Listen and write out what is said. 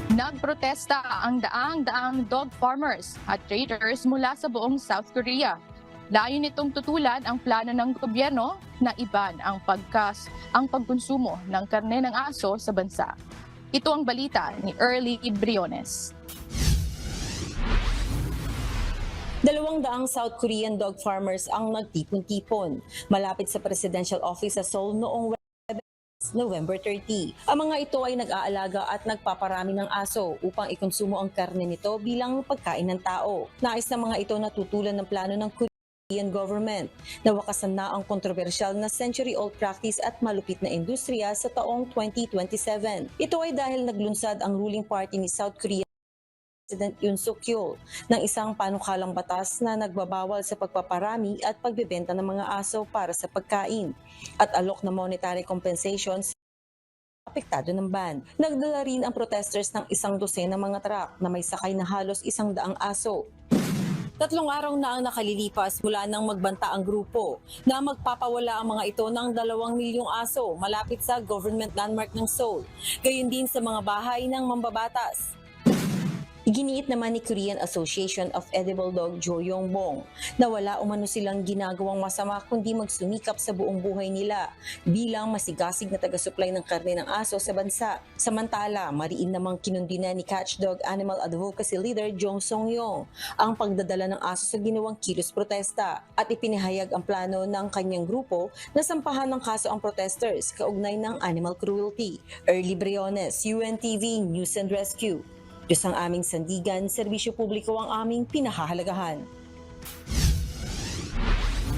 Nagprotesta ang daang-daang dog farmers at traders mula sa buong South Korea. Layo nitong tutulan ang plano ng gobyerno na iban ang pagkonsumo ng karne ng aso sa bansa. Ito ang balita ni Early Briones. 200 South Korean dog farmers ang nagtipon-tipon malapit sa Presidential Office sa Seoul noong November 30. Ang mga ito ay nag-aalaga at nagpaparami ng aso upang ikonsumo ang karne nito bilang pagkain ng tao. Nais ng mga ito na tutulan ng plano ng Korean government na wakasan na ang kontrobersyal na century-old practice at malupit na industriya sa taong 2027. Ito ay dahil naglunsad ang ruling party ni South Korea President Yoon Suk-yeol ng isang panukalang batas na nagbabawal sa pagpaparami at pagbebenta ng mga aso para sa pagkain at alok na monetary compensation sa apektado ng ban. Nagdala rin ang protesters ng 100 mga truck na may sakay na halos 100 aso. 3 araw na ang nakalilipas mula nang magbanta ang grupo na magpapawala ang mga ito ng 2 milyong aso malapit sa government landmark ng Seoul, gayon din sa mga bahay ng mambabatas. Iginiit naman ni Korean Association of Edible Dog Jo Yong-bong na wala umano silang ginagawang masama kundi magsumikap sa buong buhay nila bilang masigasig na taga-supply ng karne ng aso sa bansa. Samantala, mariin namang kinundina ni Catchdog Animal Advocacy Leader Jong Song-yong ang pagdadala ng aso sa ginawang kilos protesta at ipinahayag ang plano ng kanyang grupo na sampahan ng kaso ang protesters kaugnay ng animal cruelty. Early Briones, UNTV News and Rescue. Diyos ang aming sandigan, serbisyo publiko ang aming pinahahalagahan.